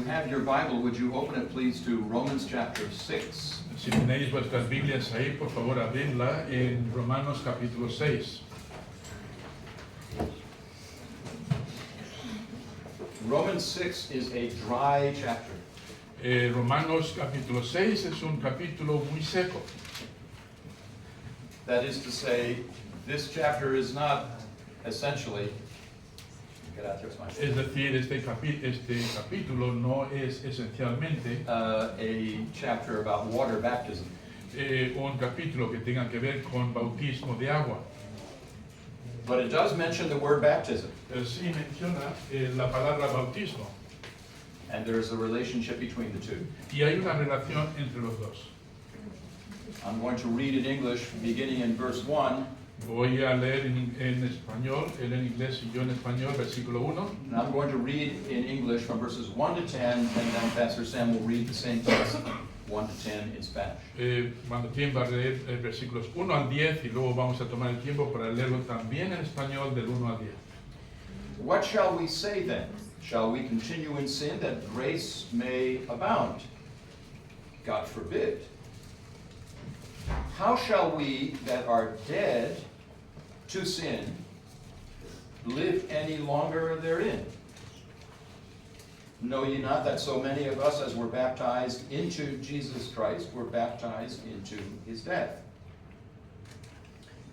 have your Bible, would you open it please to Romans chapter 6? Si tenéis vuestras Biblias ahí, por favor, abridla en Romanos capítulo 6. Romans 6 is a dry chapter. Romanos capítulo 6 es un capítulo muy seco. That is to say, this chapter is not essentially, Es decir, este capítulo no es esencialmente a chapter about water baptism. un capítulo que tenga que ver con bautismo de agua. But it does mention the word baptism. Pero sí menciona la palabra bautismo. And there's a relationship between the two. Y hay una relación entre los dos. I'm going to read in English, beginning in verse 1. Voy a leer en español, él en inglés y yo en español, versículo 1. And I'm going to read in English from verses 1 to 10, and then Pastor Sam will read the same text, 1 to 10 in Spanish. Martín va a leer versículos 1 al 10 y luego vamos a tomar el tiempo para leerlo también en español del 1 al 10. What shall we say then? Shall we continue in sin that grace may abound? God forbid. How shall we that are dead to sin live any longer therein? Know ye not that so many of us as were baptized into Jesus Christ were baptized into his death?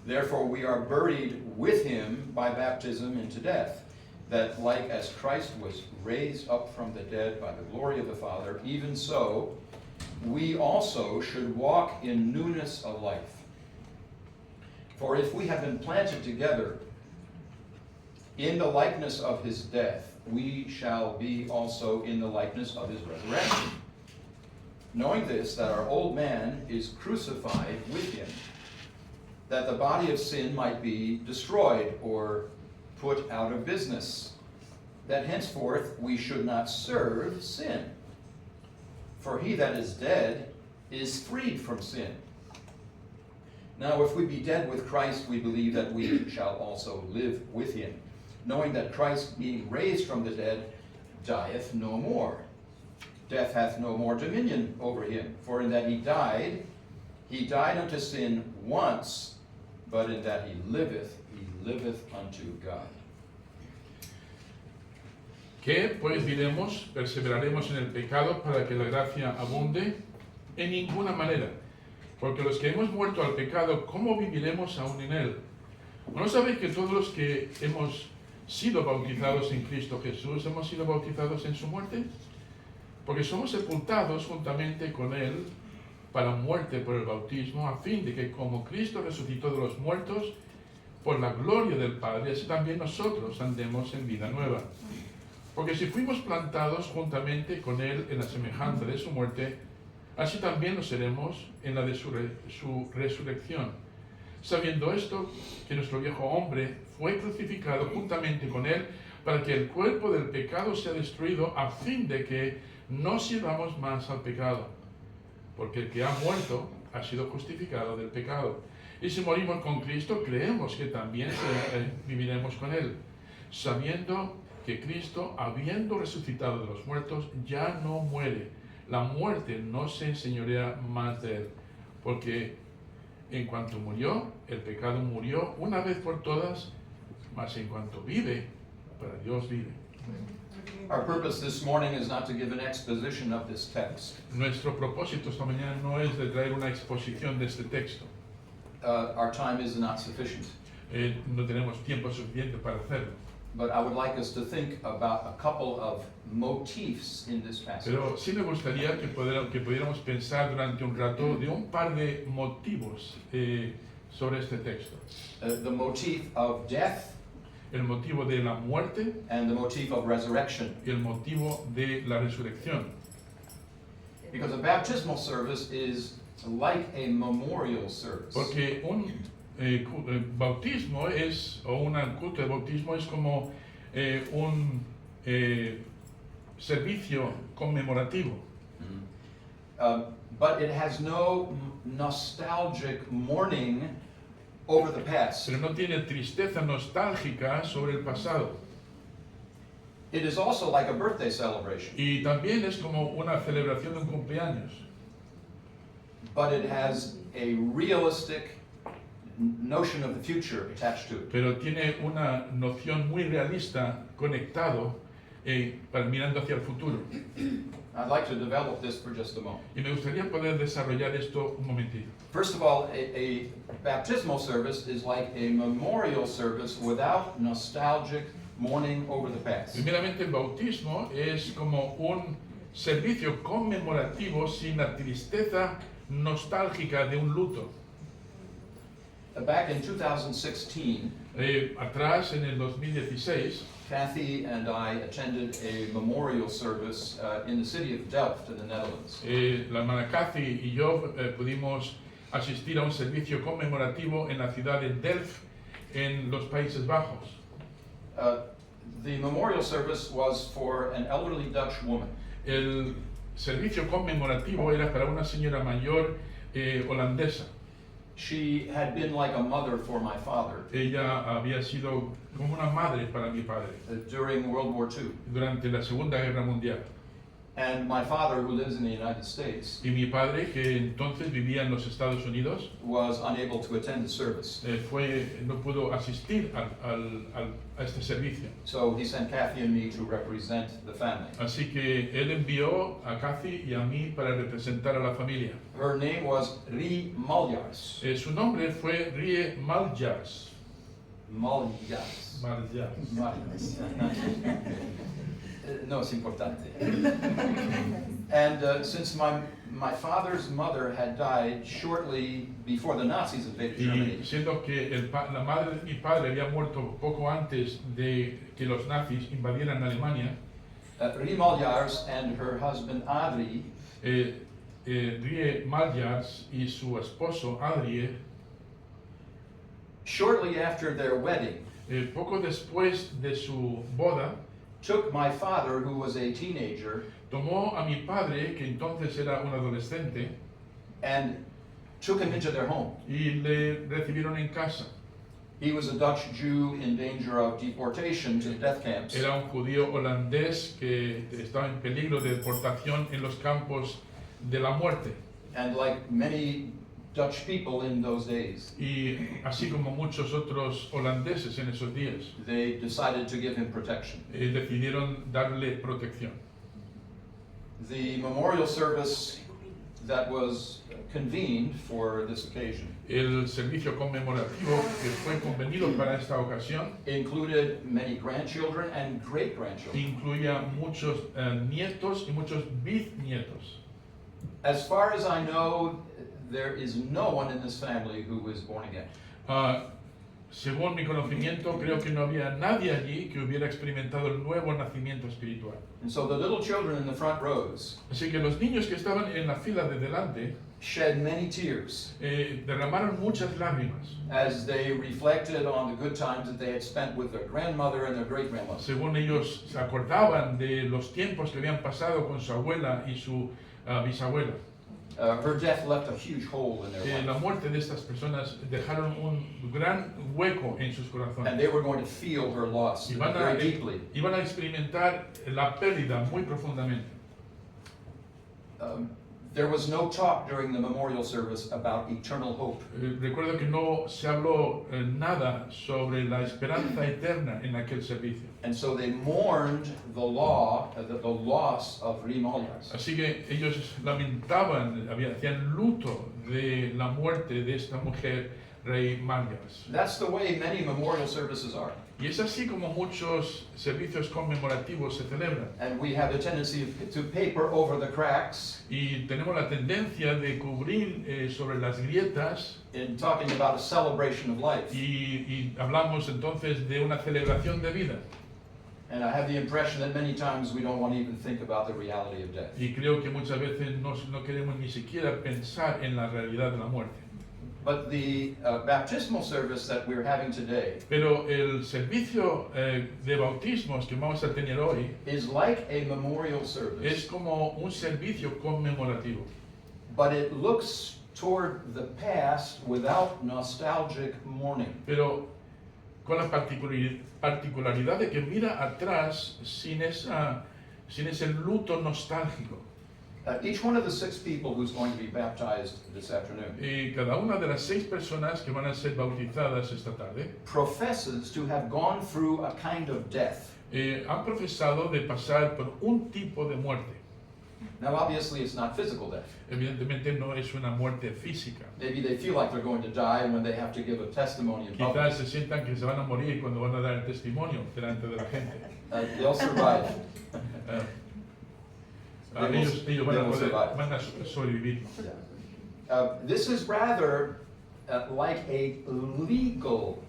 Therefore we are buried with him by baptism into death, that like as Christ was raised up from the dead by the glory of the Father, even so we also should walk in newness of life. For if we have been planted together in the likeness of his death, we shall be also in the likeness of his resurrection. Knowing this, that our old man is crucified with him, that the body of sin might be destroyed or put out of business, that henceforth we should not serve sin. For he that is dead is freed from sin. Now if we be dead with Christ, we believe that we shall also live with him, knowing that Christ, being raised from the dead, dieth no more. Death hath no more dominion over him. For in that he died unto sin once, but in that he liveth unto God. ¿Qué pues diremos? ¿Perseveraremos en el pecado para que la gracia abunde? En ninguna manera. Porque los que hemos muerto al pecado, ¿cómo viviremos aún en él? ¿No sabéis que todos los que hemos sido bautizados en Cristo Jesús, hemos sido bautizados en su muerte? Porque somos sepultados juntamente con él para muerte por el bautismo, a fin de que como Cristo resucitó de los muertos, por la gloria del Padre, así también nosotros andemos en vida nueva. Porque si fuimos plantados juntamente con él en la semejanza de su muerte, así también lo seremos en la de su resurrección. Sabiendo esto, que nuestro viejo hombre fue crucificado juntamente con él, para que el cuerpo del pecado sea destruido, a fin de que no sirvamos más al pecado. Porque el que ha muerto ha sido justificado del pecado. Y si morimos con Cristo, creemos que también viviremos con él, sabiendo que Cristo, habiendo resucitado de los muertos, ya no muere. La muerte no se enseñorea más de él, porque en cuanto murió, el pecado murió una vez por todas, mas en cuanto vive, para Dios vive. Our purpose this morning is not to give an exposition of this text. Nuestro propósito esta mañana no es de traer una exposición de este texto. Our time is not sufficient. No tenemos tiempo suficiente para hacerlo. But I would like us to think about a couple of motifs in this passage. Pero sí me gustaría que pudiéramos pensar durante un rato de un par de motivos sobre este texto. The motif of death El motivo de la muerte and the motif of resurrection. y el motivo de la resurrección. Because a baptismal service is like a memorial service. Porque un bautismo o un culto de bautismo es como un servicio conmemorativo. But it has no nostalgic mourning over the past. Pero no tiene tristeza nostálgica sobre el pasado. It is also like a birthday celebration, Y también es como una celebración de un cumpleaños, but it has a realistic notion of the future attached to it. pero tiene una noción muy realista conectado mirando hacia el futuro. I'd like to develop this for just a moment. Y me gustaría poder desarrollar esto un momentito. First of all, a baptismal service is like a memorial service without nostalgic mourning over the past. Primeramente, el bautismo es como un servicio conmemorativo sin la tristeza nostálgica de un luto. Back in 2016, Atrás, en el 2016, Kathy and I attended a memorial service in the city of Delft in the Netherlands. la hermana Kathy y yo pudimos asistir a un servicio conmemorativo en la ciudad de Delft, en los Países Bajos. The memorial service was for an elderly Dutch woman. El servicio conmemorativo era para una señora mayor holandesa. She had been like a mother for my father Ella había sido como una madre para mi padre during World War II. durante la Segunda Guerra Mundial. And my father, who lives in the United States, Y mi padre, que entonces vivía en los Estados Unidos, was unable to attend the service. no pudo asistir a este servicio. So he sent Kathy and me to represent the family. Así que él envió a Kathy y a mí para representar a la familia. Her name was Rie Maljars. Su nombre fue Rie Maljars. Maljars. Maljars. Maljars. No, es importante. And since my father's mother had died shortly before the Nazis invaded Germany, Y siendo que la madre de mi padre había muerto poco antes de que los nazis invadieran Alemania, Rie Maljars and her husband Adrie Rie Maljars y su esposo Adrie, shortly after their wedding, poco después de su boda, took my father, who was a teenager, tomó a mi padre, que entonces era un adolescente, and took him into their home. y le recibieron en casa. He was a Dutch Jew in danger of deportation to death camps. Era un judío holandés que estaba en peligro de deportación en los campos de la muerte. And like many Dutch people in those days, Y así como muchos otros holandeses en esos días, they decided to give him protection. decidieron darle protección. The memorial service that was convened for this occasion El servicio conmemorativo que fue convenido para esta ocasión included many grandchildren and great-grandchildren. incluía muchos nietos y muchos bisnietos. As far as I know, there is no one in this family who was born again. Según mi conocimiento, creo que no había nadie allí que hubiera experimentado el nuevo nacimiento espiritual. And so the little children in the front rows Así que los niños que estaban en la fila de delante shed many tears derramaron muchas lágrimas, as they reflected on the good times that they had spent with their grandmother and their great-grandmother. según ellos se acordaban de los tiempos que habían pasado con su abuela y su bisabuela. Her death left a huge hole in their La life, muerte de estas personas dejaron un gran hueco en sus and corazones. they were going to feel her loss Y very deeply. iban a experimentar la pérdida muy profundamente. There was no talk during the memorial service about eternal hope. Recuerdo que no se habló nada sobre la esperanza eterna en aquel servicio. And so they mourned the loss of Rie Maljars. Así que ellos lamentaban, hacían luto de la muerte de esta mujer, Rey Maljars. That's the way many memorial services are. Y es así como muchos servicios conmemorativos se celebran. And we have a tendency to paper over the cracks Y tenemos la tendencia de cubrir sobre las grietas in talking about a celebration of life. y hablamos entonces de una celebración de vida. And I have the impression that many times we don't want to even think about the reality of death. Y creo que muchas veces no queremos ni siquiera pensar en la realidad de la muerte. But the baptismal service that we're having today Pero el servicio de bautismos que vamos a tener hoy is like a memorial service, es como un servicio conmemorativo. but it looks toward the past without nostalgic mourning. Pero con la particularidad de que mira atrás sin ese luto nostálgico. Each one of the 6 people who's going to be baptized this afternoon Y cada una de las 6 personas que van a ser bautizadas esta tarde professes to have gone through a kind of death. han profesado de pasar por un tipo de muerte. Now, obviously, it's not physical death. Evidentemente no es una muerte física. Maybe they feel like they're going to die when they have to give a testimony in public. Quizás se sientan que se van a morir cuando van a dar el testimonio delante de la gente. They'll survive. Ellos van they a will poder, survive. van a sobrevivir. This is rather like a legal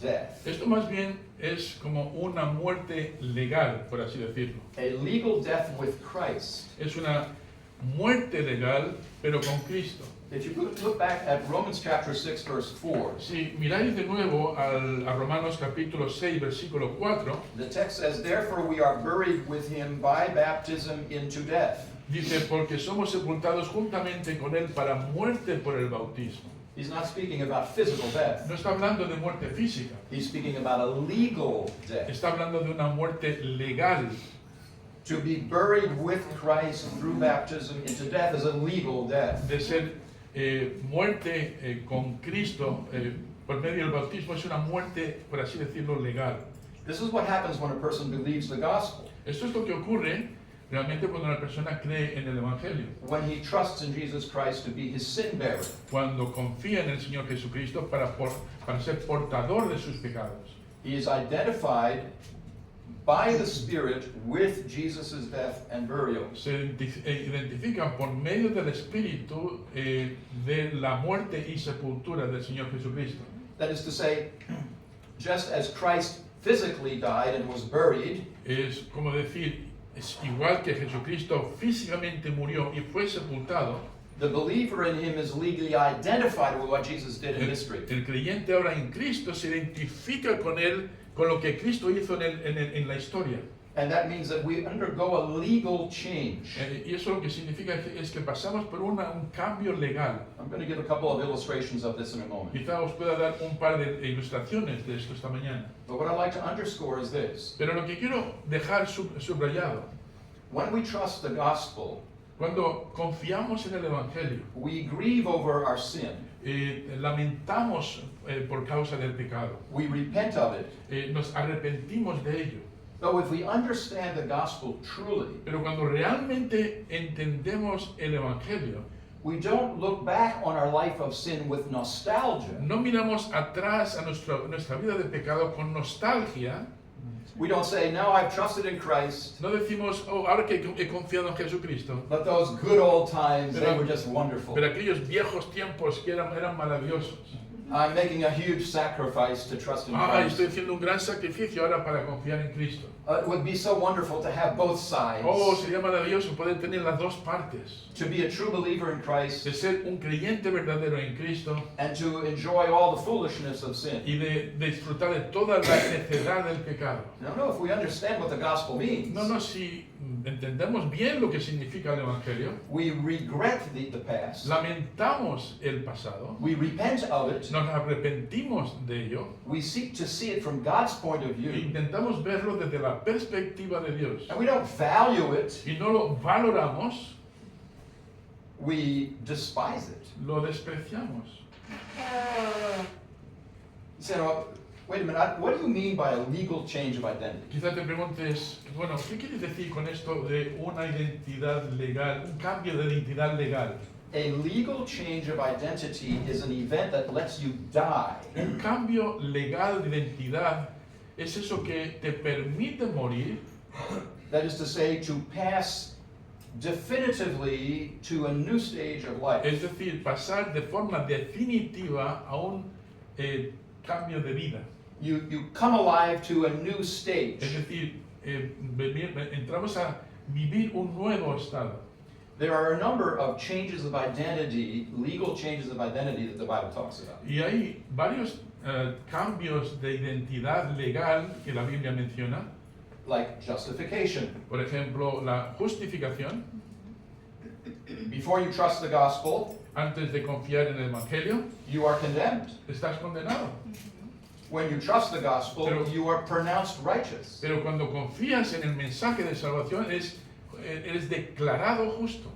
death. Esto más bien es como una muerte legal, por así decirlo. A legal death with Christ. Es una muerte legal, pero con Cristo. If you look back at Romans chapter 6, verse 4, Si miráis de nuevo a Romanos capítulo 6, versículo 4, the text says, "Therefore we are buried with him by baptism into death." dice, porque somos sepultados juntamente con Él para muerte por el bautismo. He's not speaking about physical death. No está hablando de muerte física, He's speaking about a legal death. está hablando de una muerte legal. To be buried with Christ through baptism into death is a legal death. De ser muerte con Cristo por medio del bautismo es una muerte, por así decirlo, legal. This is what happens when a person believes the gospel. Esto es lo que ocurre realmente cuando una persona cree en el Evangelio, When he trusts in Jesus Christ to be his sin bearer. cuando confía en el Señor Jesucristo para ser portador de sus pecados. He is identified by the Spirit with Jesus' death and burial. Se identifican por medio del Espíritu de la muerte y sepultura del Señor Jesucristo. That is to say, just as Christ physically died and was buried, Es como decir, es igual que Jesucristo físicamente murió y fue sepultado, the believer in him is legally identified with what Jesus did in history. el creyente ahora en Cristo se identifica con Él, con lo que Cristo hizo en la historia. And that means that we undergo a legal change. Y eso lo que significa es que pasamos por un cambio legal. I'm going to give a couple of illustrations of this in a moment. Quizá os pueda dar un par de ilustraciones de esto esta mañana. But what I'd like to underscore is this. Pero lo que quiero dejar subrayado, When we trust the gospel, cuando confiamos en el Evangelio, we grieve over our sin. lamentamos por causa del pecado, We repent of it. nos arrepentimos de ello. Though if we understand the gospel truly, Pero cuando realmente entendemos el Evangelio, we don't look back on our life of sin with nostalgia. no miramos atrás a nuestra vida de pecado con nostalgia. We don't say, now I've trusted in Christ, No decimos, oh, ahora que he confiado en Jesucristo, but those good old times, they were just wonderful. pero aquellos viejos tiempos que eran maravillosos. I'm making a huge sacrifice to trust in Estoy Christ. haciendo un gran sacrificio ahora para confiar en Cristo. It would be so wonderful to have both sides. Sería maravilloso poder tener las dos partes. To be a true believer in Christ De ser un creyente verdadero en Cristo and to enjoy all the foolishness of sin. y de disfrutar de toda la necedad del pecado. No, if we understand what the gospel means, Si entendemos bien lo que significa el Evangelio, we regret the past, lamentamos el pasado, we repent of it, nos arrepentimos de ello, we seek to see it from God's point of e view, intentamos verlo desde la perspectiva de Dios and we don't value it, y no lo valoramos, we despise it. lo despreciamos. You say, "Oh, wait a minute, what do you mean by a legal change of identity?" Quizá te preguntes, bueno, ¿qué quieres decir con esto de una identidad legal, un cambio de identidad legal? A legal change of identity is an event that lets you die. Un cambio legal de identidad es eso que te permite morir, That is to say, to pass definitively to a new stage of life. es decir, pasar de forma definitiva a un cambio de vida. You come alive to a new Es stage. decir, entramos a vivir un nuevo estado. There are a number of changes of identity, legal changes of identity that the Bible talks about. Y hay varios cambios de identidad legal que la Biblia menciona. Like justification. Por ejemplo, la justificación. Before you trust the gospel, Antes de confiar en el Evangelio, you are condemned. estás condenado. When you trust the gospel, Pero- you are pronounced righteous. Pero cuando confías en el mensaje de salvación, eres declarado justo.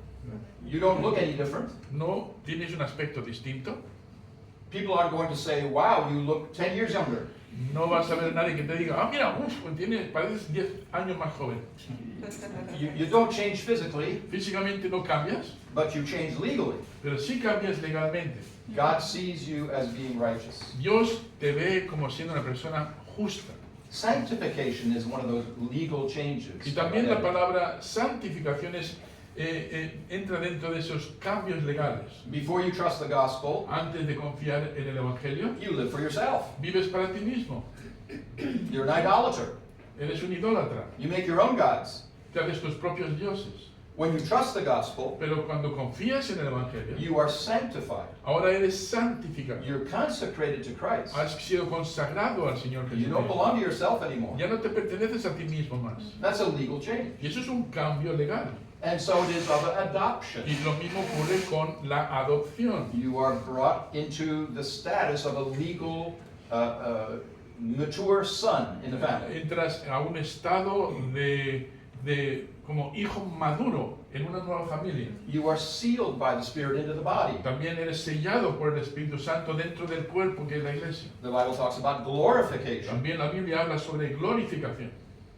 You don't look any different. No tienes un aspecto distinto. People aren't going to say, wow, you look 10 years younger. No vas a ver a nadie que te diga, ah, mira, pareces 10 años más joven. You don't change physically, Físicamente no cambias, but you change legally. pero sí cambias legalmente. God sees you as being righteous. Dios te ve como siendo una persona justa. Sanctification is one of those legal changes. Y también la palabra santificación entra dentro de esos cambios legales. Before you trust the gospel, Antes de confiar en el Evangelio, you live for yourself. vives para ti mismo. You're an idolater. Eres un idólatra. You make your own gods. Te haces tus propios dioses. When you trust the gospel, Pero cuando confías en el Evangelio, you are sanctified. ahora eres santificado. You're consecrated to Christ. Has sido consagrado al Señor You don't Jesucristo. belong to yourself anymore. Ya no te perteneces a ti mismo más. That's a legal change. Y eso es un cambio legal. And so it is of adoption. Y lo mismo ocurre con la adopción. You are brought into the status of a legal, mature son in the family. Entras a un estado de como hijo maduro en una nueva familia. You are sealed by the Spirit into the body. También eres sellado por el Espíritu Santo dentro del cuerpo que es la iglesia. The Bible talks about glorification. También la Biblia habla sobre glorificación.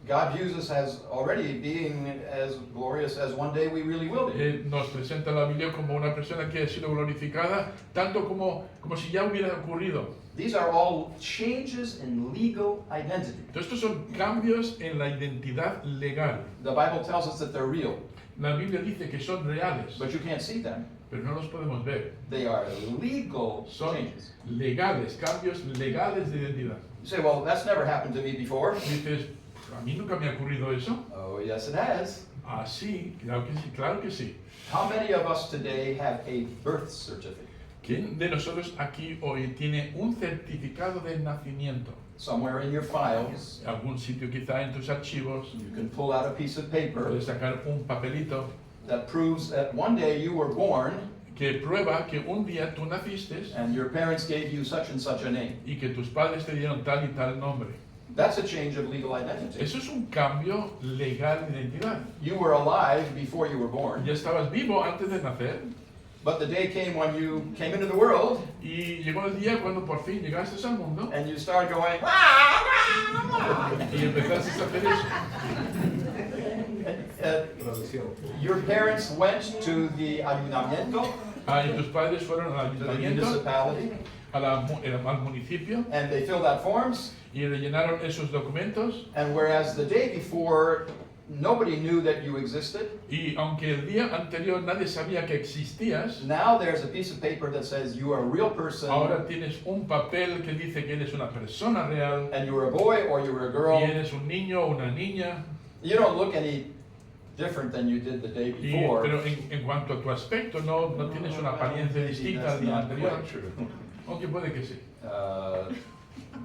God views us as already being as glorious as one day we really will be. Nos presenta la Biblia como una persona que ha sido glorificada, tanto como si ya hubiera ocurrido. These are all changes in legal identity. Entonces, estos son cambios en la identidad legal. The Bible tells us that they're real, La Biblia dice que son reales, but you can't see them. pero no los podemos ver. They are legal Son changes. legales, cambios legales de identidad. You say, well, that's never happened to me before. Dices, a mí nunca me ha ocurrido eso. Oh, yes, it has. Ah, sí, claro que sí, claro que sí. How many of us today have a birth certificate? ¿Quién de nosotros aquí hoy tiene un certificado de nacimiento? Somewhere in your files, Algún sitio quizá en tus archivos, you can pull out a piece of paper puedes sacar un papelito that proves that one day you were born que prueba que un día tú naciste and your parents gave you such and such a name. y que tus padres te dieron tal y tal nombre. That's a change of legal identity. Eso es un cambio legal de identidad. You were alive before you were born, Ya estabas vivo antes de nacer but the day came when you came into the world y llegó el día cuando por fin llegaste al mundo and you started going, y empezaste a hacer eso. your parents went to the ayuntamiento, Y tus padres fueron al to the ayuntamiento, municipality, al municipio and they filled out forms. y rellenaron esos documentos. And whereas the day before, nobody knew that you existed, Y aunque el día anterior nadie sabía que existías, now there's a piece of paper that says you are a real person, ahora tienes un papel que dice que eres una persona real and you were a boy or you were a girl. y eres un niño o una niña. You don't look any different than you did the day before. Pero en cuanto a tu aspecto, no tienes una apariencia distinta al día anterior. Aunque puede que sí.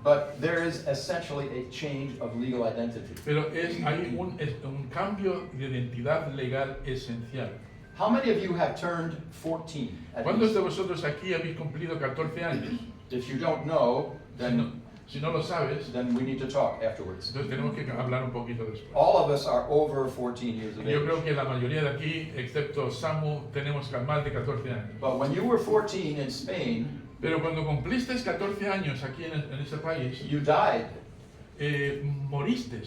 But there is essentially a change of legal identity. Pero hay un cambio de identidad legal esencial. How many of you have turned 14? at ¿Cuántos de least? vosotros aquí habéis cumplido 14 años? If you don't know, Si no lo sabes, then we need to talk afterwards. entonces tenemos que hablar un poquito después. All of us are over 14 years of Yo creo age. que la mayoría de aquí, excepto Samu, tenemos más de 14 años. But when you were 14 in Spain, Pero cuando cumpliste 14 años aquí en ese país, you died. moriste.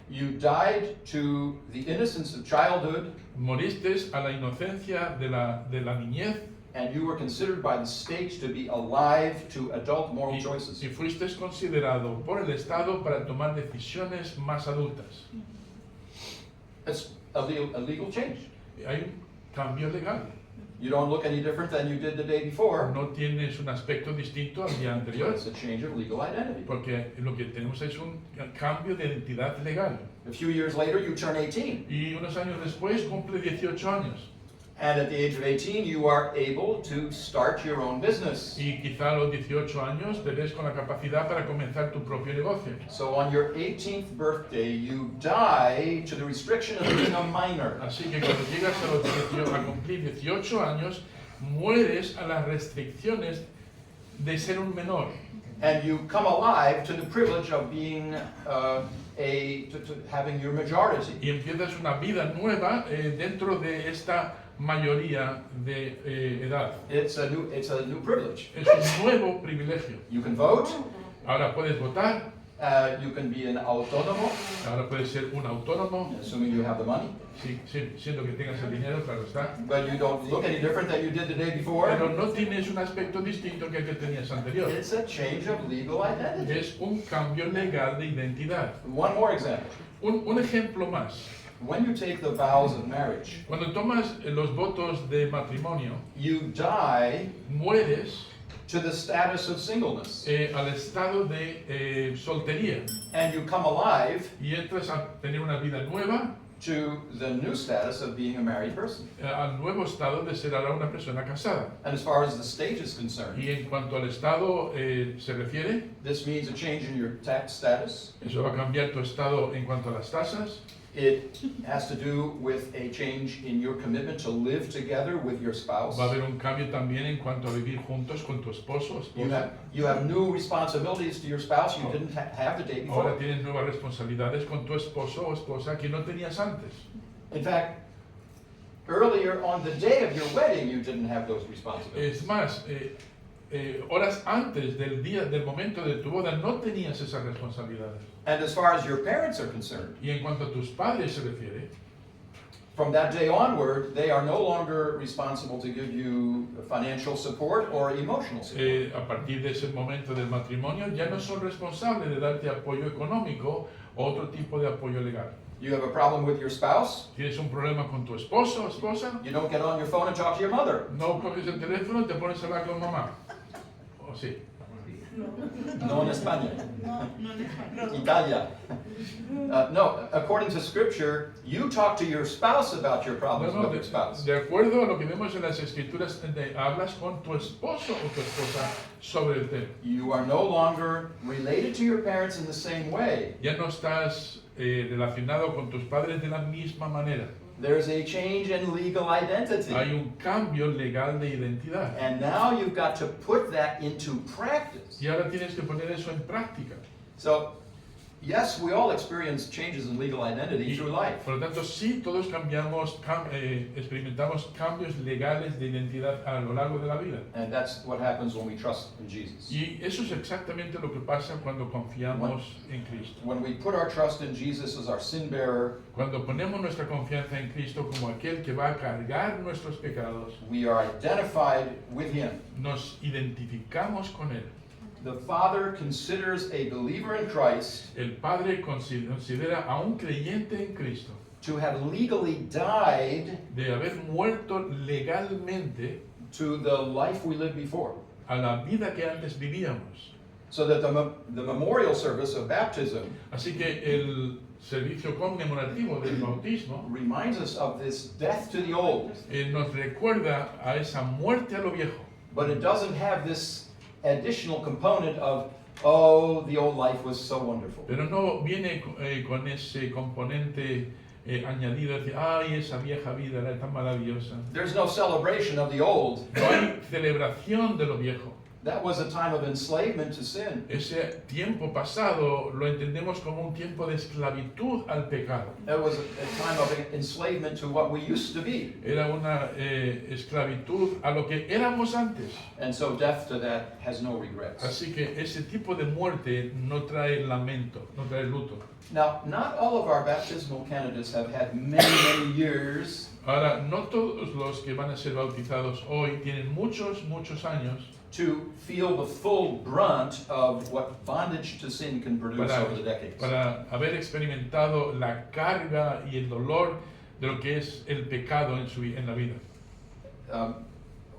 You died to the innocence of childhood, Moriste a la inocencia de la niñez and you were considered by the state to be alive to adult moral y choices. fuiste considerado por el Estado para tomar decisiones más adultas. It's a legal change. Hay un cambio legal. You don't look any different than you did the day before. No tienes un aspecto distinto al día anterior, It's a change of legal identity. porque lo que tenemos es un cambio de identidad legal. A few years later, you turn 18. Y unos años después cumple 18 años. And at the age of 18, you are able to start your own business. Y quizá a los 18 años te ves con la capacidad para comenzar tu propio negocio. So on your 18th birthday, you die to the restriction of being a minor. Así que cuando llegas a cumplir 18 años, mueres a las restricciones de ser un menor. and you come alive to the privilege of being having your majority. y empiezas una vida nueva dentro de esta mayoría de edad. It's a new privilege. Es un nuevo privilegio. You can vote. Ahora puedes votar, You can be an autónomo, ahora puedes ser un autónomo, assuming you have the money. siendo que tengas el dinero, claro está. But you don't look any different than you did the day before. Pero no tienes un aspecto distinto que el que tenías anterior. It's a change of legal identity. Es un cambio legal de identidad. One more example. Un ejemplo más. When you take the vows of marriage, Cuando tomas los votos de matrimonio, you die mueres to the status of singleness, al estado de soltería and you come alive y entras a tener una vida nueva, to the new status of being a married person. al nuevo estado de ser ahora una persona casada. And as far as the state is concerned, Y en cuanto al estado se refiere, this means a change in your tax status. eso va a cambiar tu estado en cuanto a las tasas. It has to do with a change in your commitment to live together with your spouse. Va a haber un cambio también en cuanto a vivir juntos con tu esposo o esposa. You have new responsibilities to your spouse you didn't have the day Ahora before. tienes nuevas responsabilidades con tu esposo o esposa que no tenías antes. In fact, earlier on the day of your wedding, you didn't have those responsibilities. Es más, horas antes del momento de tu boda no tenías esas responsabilidades. And as far as your parents are concerned, Y en cuanto a tus padres se refiere, from that day onward, they are no longer responsible to give you financial support or emotional support. a partir de ese momento del matrimonio ya no son responsables de darte apoyo económico o otro tipo de apoyo legal. You have a problem with your spouse, Tienes un problema con tu esposo o esposa, you don't get on your phone and talk to your mother. no coges el teléfono y te pones a hablar con mamá. ¿O sí? No en España. No en español. Italia. No, according to scripture, you talk to your spouse about your problems with your spouse. De acuerdo a lo que vemos en las escrituras, hablas con tu esposo o tu esposa sobre el tema. You are no longer related to your parents in the same way. Ya no estás relacionado con tus padres de la misma manera. There's a change in legal identity. Hay un cambio legal de identidad. And now you've got to put that into practice. Y ahora tienes que poner eso en práctica. So, yes, we all experience changes in legal identity Y, through life. por lo tanto, sí, todos experimentamos cambios legales de identidad a lo largo de la vida. And that's what happens when we trust in Jesus. Y eso es exactamente lo que pasa cuando confiamos en Cristo. When we put our trust in Jesus as our sin bearer, Cuando ponemos nuestra confianza en Cristo como aquel que va a cargar nuestros pecados, we are identified with Him. nos identificamos con Él. The Father considers a believer in Christ El Padre considera a un creyente en Cristo to have legally died de haber muerto legalmente to the life we lived before. a la vida que antes vivíamos. So that the memorial service of baptism Así que el servicio conmemorativo del bautismo reminds us of this death to the old, nos recuerda a esa muerte a lo viejo, but it doesn't have this additional component of, oh, the old life was so wonderful. pero no viene con ese componente añadido de, ay, esa vieja vida era tan maravillosa. There's no celebration of the old. No hay celebración de lo viejo. That was a time of enslavement to sin. Ese tiempo pasado lo entendemos como un tiempo de esclavitud al pecado. That was a time of enslavement to what we used to be. Era una esclavitud a lo que éramos antes. And so death to that has no regrets. Así que ese tipo de muerte no trae lamento, no trae luto. Now, not all of our baptismal candidates have had many years Ahora, no todos los que van a ser bautizados hoy tienen muchos años to feel the full brunt of what bondage to sin can produce over the decades. para haber experimentado la carga y el dolor de lo que es el pecado en la vida.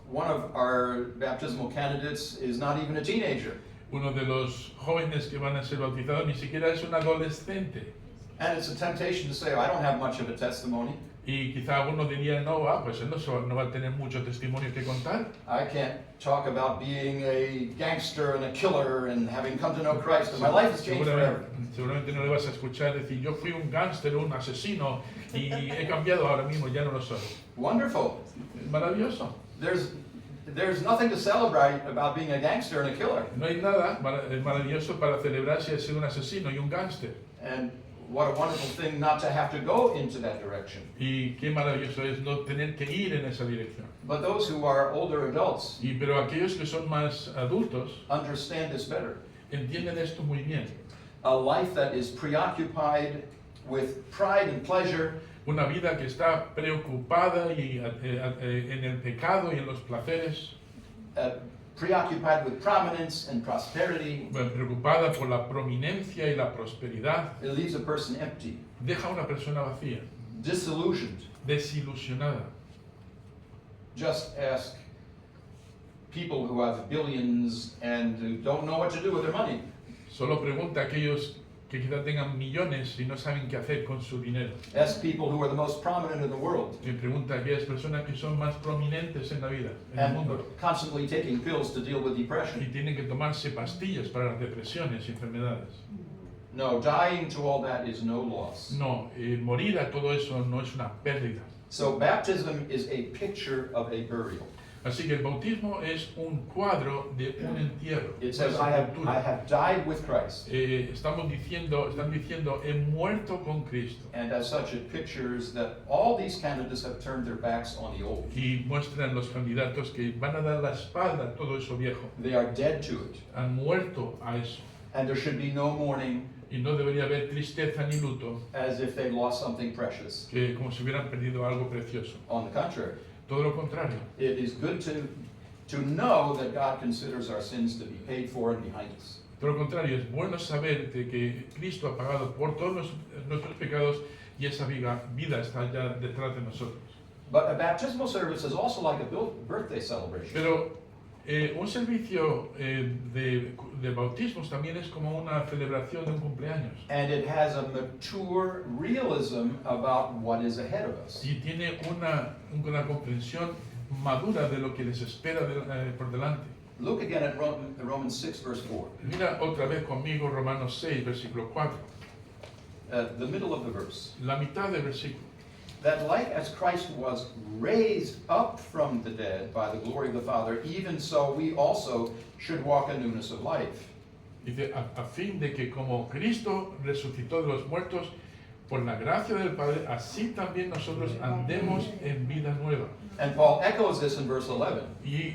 One of our baptismal candidates is not even a teenager. Uno de los jóvenes que van a ser bautizados ni siquiera es un adolescente. And it's a temptation to say, oh, I don't have much of a testimony. Y quizá uno diría, no, pues él no va a tener mucho testimonio que contar. I can't talk about being a gangster and a killer and having come to know Christ, and my life has changed forever. Seguramente no le vas a escuchar decir, yo fui un gángster, un asesino, y he cambiado ahora mismo, ya no lo soy. Wonderful. Maravilloso. There's There's nothing to celebrate about being a gangster and a killer. No hay nada maravilloso para celebrar si has sido un asesino y un gángster. And what a wonderful thing not to have to go into that direction. Y qué maravilloso es no tener que ir en esa dirección. But those who are older adults Pero aquellos que son más adultos understand this better. entienden esto muy bien. A life that is preoccupied with pride and pleasure Una vida que está preocupada y en el pecado y en los placeres, preoccupied with prominence and prosperity, preocupada por la prominencia y la prosperidad, it leaves a person empty, deja a una persona vacía, disillusioned. desilusionada. Just ask people who have billions and who don't know what to do with their money. Solo pregunta a aquellos que quizá tengan millones y no saben qué hacer con su dinero. Ask people who are the most prominent in the world Me pregunta a aquellas personas que son más prominentes en la vida, en el and mundo, constantly taking pills to deal with y depression. tienen que tomarse pastillas para las depresiones y enfermedades. No, dying to all that is no loss. No, morir a todo eso no es una pérdida. So baptism is a picture of a burial. Así que el bautismo es un cuadro de un entierro. It una says, I sepultura. have died with Christ. Están diciendo, he muerto con Cristo. And as such, it pictures that all these candidates have turned their backs on the old. Y muestran los candidatos que van a dar la espalda a todo eso viejo. They are dead to it. Han muerto a eso. And there should be no mourning Y no debería haber tristeza ni luto, as if they lost something precious. que como si hubieran perdido algo precioso. On the contrary, Todo lo contrario. it is good to know that God considers our sins to be paid for and behind us. Todo lo contrario, es bueno saber de que Cristo ha pagado por todos nuestros pecados y esa vida está ya detrás de nosotros. But a baptismal service is also like a birthday celebration. Pero un servicio de bautismos también es como una celebración de un cumpleaños. And it has a mature realism about what is ahead of us. Y tiene una comprensión madura de lo que les espera por delante. Look again at Romans 6, verse 4. Mira otra vez conmigo Romanos 6, versículo 4. The middle of the verse. La mitad del versículo. That like as Christ was raised up from the dead by the glory of the Father, even so we also should walk in newness of life. Dice, a fin de que como Cristo resucitó de los muertos por la gracia del Padre, así también nosotros andemos en vida nueva. And Paul echoes this in verse 11. Y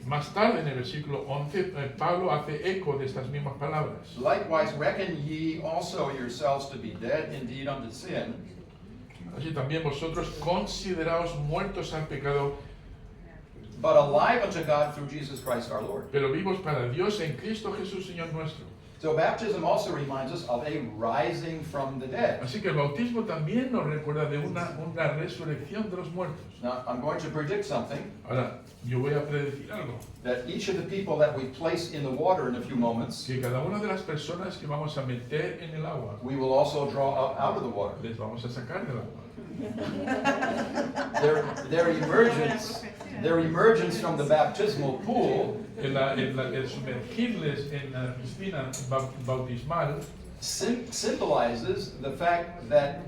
más tarde en el versículo 11, Pablo hace eco de estas mismas palabras. Likewise reckon ye also yourselves to be dead indeed unto sin, Así también vosotros consideraos muertos al pecado, but alive unto God through Jesus Christ our Lord. pero vivos para Dios en Cristo Jesús Señor nuestro. So baptism also reminds us of a rising from the dead. Así que el bautismo también nos recuerda de una resurrección de los muertos. Now, I'm going to predict something, Ahora, yo voy a predecir algo, that each of the people that we place in the water in a few moments, que cada una de las personas que vamos a meter en el agua, we will also draw up out of the water. les vamos a sacar del agua. Their emergence from the baptismal pool El sumergirles en la piscina bautismal symbolizes the fact that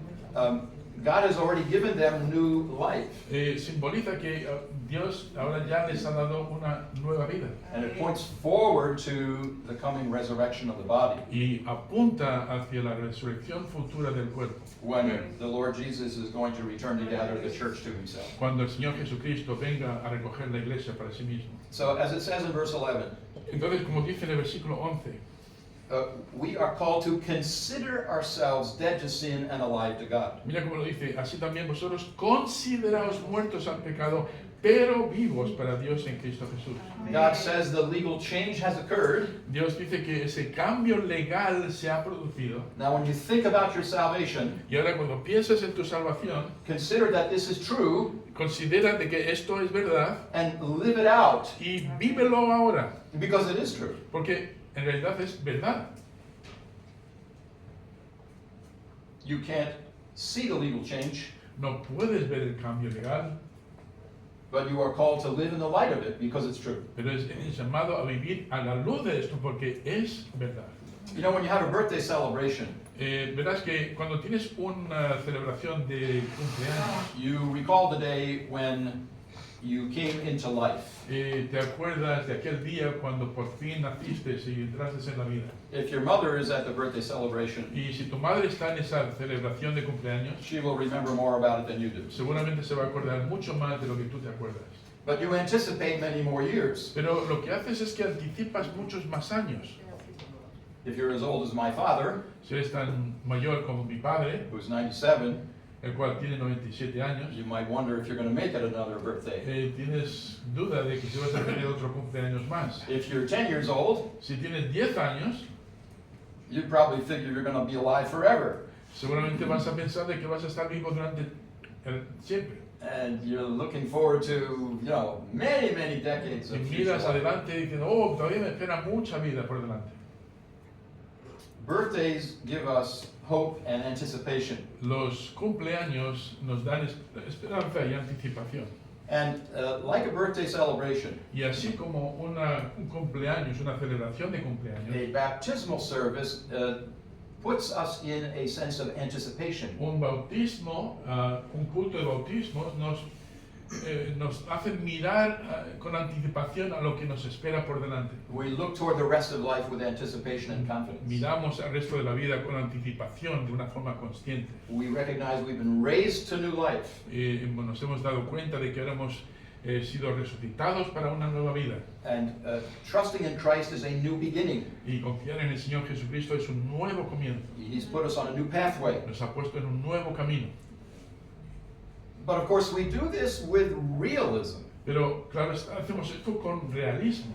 God has already given them new life. simboliza que Dios ahora ya les ha dado una nueva vida And it points forward to the coming resurrection of the body, y apunta hacia la resurrección futura del cuerpo, when the Lord Jesus is going to return to gather the church to himself. cuando el Señor Jesucristo venga a recoger la iglesia para sí mismo. So as it says in verse 11, Entonces, como dice en el versículo 11, we are called to consider ourselves dead to sin and alive to God. mira cómo lo dice, así también vosotros consideraos muertos al pecado, pero vivos para Dios en Cristo Jesús. God says the legal change has occurred. Dios dice que ese cambio legal se ha producido. Now when you think about your salvation, Y ahora cuando piensas en tu salvación, consider that this is true considera de que esto es verdad and live it out, y vívelo ahora, because it is true. porque en realidad es verdad. You can't see the legal change, No puedes ver el cambio legal, but you are called to live in the light of it because it's true. pero es llamado a vivir a la luz de esto porque es verdad. You know, when you have a birthday celebration, Verás que cuando tienes una celebración de cumpleaños, you recall the day when you came into life. ¿Te acuerdas de aquel día cuando por fin naciste y entraste en la vida? If your mother is at the birthday celebration, Y si tu madre está en esa celebración de cumpleaños, she will remember more about it than you do. seguramente se va a acordar mucho más de lo que tú te acuerdas. But you anticipate many more years. Pero lo que haces es que anticipas muchos más años. If you're as old as my father, Si eres tan mayor como mi padre, who's 97, el cual tiene 97 años, you might wonder if you're going to make it another birthday. tienes duda de que si vas a tener otro cumpleaños más. If you're 10 years old, Si tienes 10 años, you probably figure you're going to be alive forever. seguramente vas a pensar de que vas a estar vivo durante siempre. And you're looking forward to, many, many decades Y of future miras life. adelante y dices, oh, todavía me espera mucha vida por delante. Birthdays give us hope and anticipation. Los cumpleaños nos dan esperanza y anticipación. And like a birthday celebration, Y así como un cumpleaños, una celebración de cumpleaños, a baptismal service puts us in a sense of anticipation. un bautismo, un culto de bautismos nos hace mirar con anticipación a lo que nos espera por delante. We look toward the rest of life with anticipation and confidence. Miramos al resto de la vida con anticipación de una forma consciente. We recognize we've been raised to new life. Nos hemos dado cuenta de que hemos sido resucitados para una nueva vida. And trusting in Christ is a new beginning. Y confiar en el Señor Jesucristo es un nuevo comienzo. He's put us on a new pathway. Nos ha puesto en un nuevo camino. But of course, we do this with realism Pero claro, hacemos esto con realismo.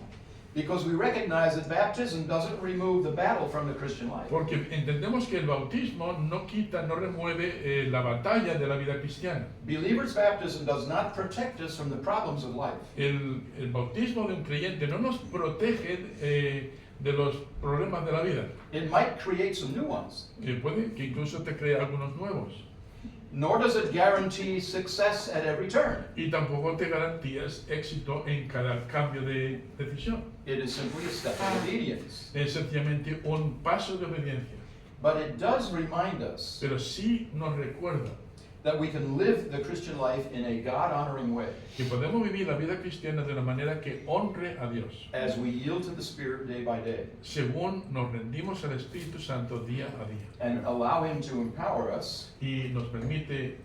because we recognize that baptism doesn't remove the battle from the Christian life. Porque entendemos que el bautismo no quita, no remueve la batalla de la vida cristiana. Believers' baptism does not protect us from the problems of life. El bautismo de un creyente no nos protege de los problemas de la vida. It might create some new ones. Puede que incluso te crea algunos nuevos. Nor does it guarantee success at every turn. Y tampoco te garantías éxito en cada cambio de decisión. It is simply a step of obedience. Es sencillamente un paso de obediencia. But it does remind us Pero sí nos recuerda that we can live the Christian life in a God-honoring way que podemos vivir la vida cristiana de una manera que honre a Dios, as we yield to the Spirit day by day según nos rendimos al Espíritu Santo día a día. and allow Him to empower us Y nos permite,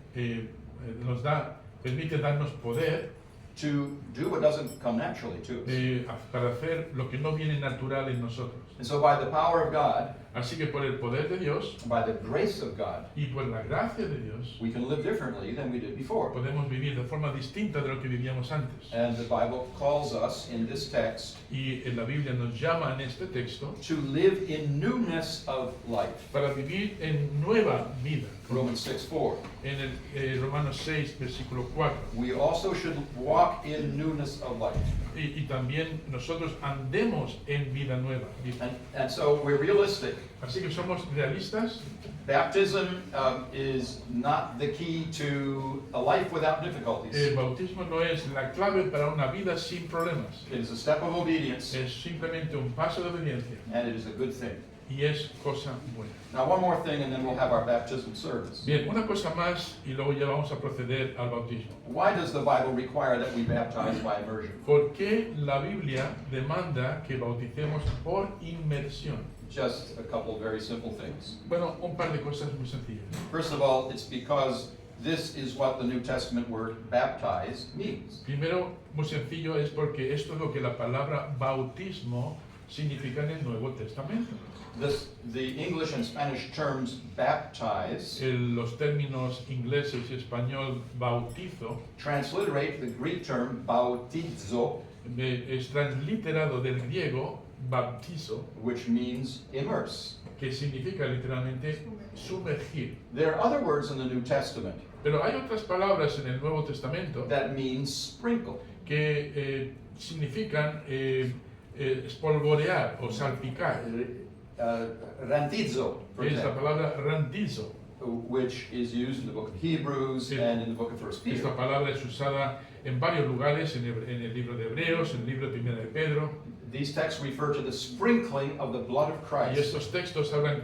permite darnos poder to do what doesn't come naturally to us. para hacer lo que no viene natural en nosotros. And so by the power of God, Así que por el poder de Dios by the grace of God, y por la gracia de Dios, we can live differently than we did before. podemos vivir de forma distinta de lo que vivíamos antes. And the Bible calls us in this text Y en la Biblia nos llama en este texto to live in newness of life. para vivir en nueva vida. Romans 6:4. En el Romanos 6, versículo 4. We also should walk in newness of life. Y también nosotros andemos en vida nueva. And so we're realistic. Así que somos realistas. Baptism is not the key to a life without difficulties. El bautismo no es la clave para una vida sin problemas. It is a step of obedience, Es simplemente un paso de obediencia and it is a good thing. y es cosa buena. Now, one more thing, and then we'll have our baptismal service. Bien, una cosa más y luego ya vamos a proceder al bautismo. Why does the Bible require that we baptize by immersion? ¿Por qué la Biblia demanda que bauticemos por inmersión? Just a couple of very simple things. Bueno, un par de cosas muy sencillas. First of all, it's because this is what the New Testament word baptize means. Primero, muy sencillo, es porque esto es lo que la palabra bautismo significa en el Nuevo Testamento. The English and Spanish terms baptize Los términos ingleses y español bautizo transliterate the Greek term bautizo, es transliterado del griego baptizo, which means immerse. que significa literalmente sumergir. There are other words in the New Testament Pero hay otras palabras en el Nuevo Testamento that mean sprinkle. que significan espolvorear o salpicar. Rantizo, for Es la example, palabra rantizo. which is used in the book of Hebrews Sí. and in the book of 1 Peter. Esta palabra es usada en varios lugares, en el libro de Hebreos, en el libro de Primera de Pedro. These texts refer to the sprinkling of the blood of Y Christ estos textos hablan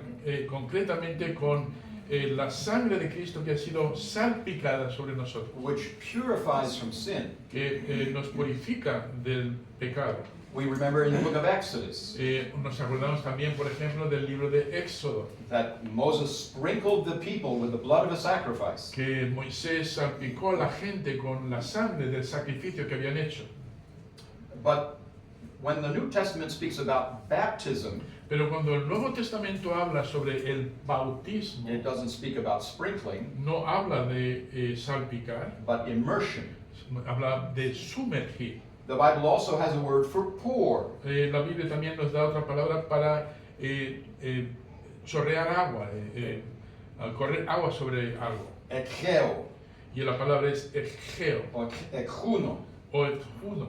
concretamente con la sangre de Cristo que ha sido salpicada sobre nosotros, which purifies from sin. que nos purifica del pecado. We remember in the book of Exodus Nos acordamos también, por ejemplo, del libro de Éxodo, that Moses sprinkled the people with the blood of a sacrifice. que Moisés salpicó a la gente con la sangre del sacrificio que habían hecho. But when the New Testament speaks about baptism, Pero cuando el Nuevo Testamento habla sobre el bautismo, it doesn't speak about sprinkling, no habla de salpicar, but immersion. habla de sumergir. The Bible also has a word for pour. La Biblia también nos da otra palabra para chorrear agua, correr agua sobre algo. Ekgeo, Y la palabra es ergeo or ekhuno, o etjuno.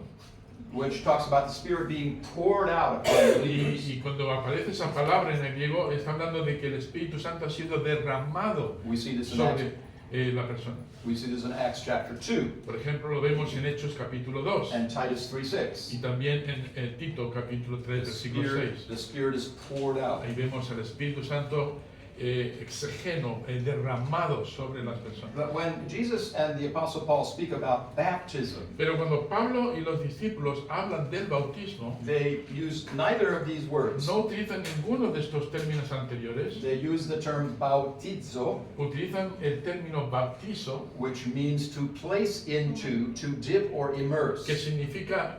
which talks about the Spirit being poured out upon believers. Y cuando aparece esa palabra en el griego, está hablando de que el Espíritu Santo ha sido derramado We see this in Acts, sobre la persona. we see this in Acts chapter 2 Por ejemplo, lo vemos en Hechos capítulo 2 and Titus y 3:6. también en Tito capítulo 3 versículo 6. The Spirit is poured out. Ahí vemos al Espíritu Santo exegeno, derramado sobre las personas. But when Jesus and the Apostle Paul speak about baptism, Pero cuando Pablo y los discípulos hablan del bautismo, they use neither of these words. no utilizan ninguno de estos términos anteriores, They use the term bautizo, utilizan el término bautizo, which means to place into, to dip or immerse. que significa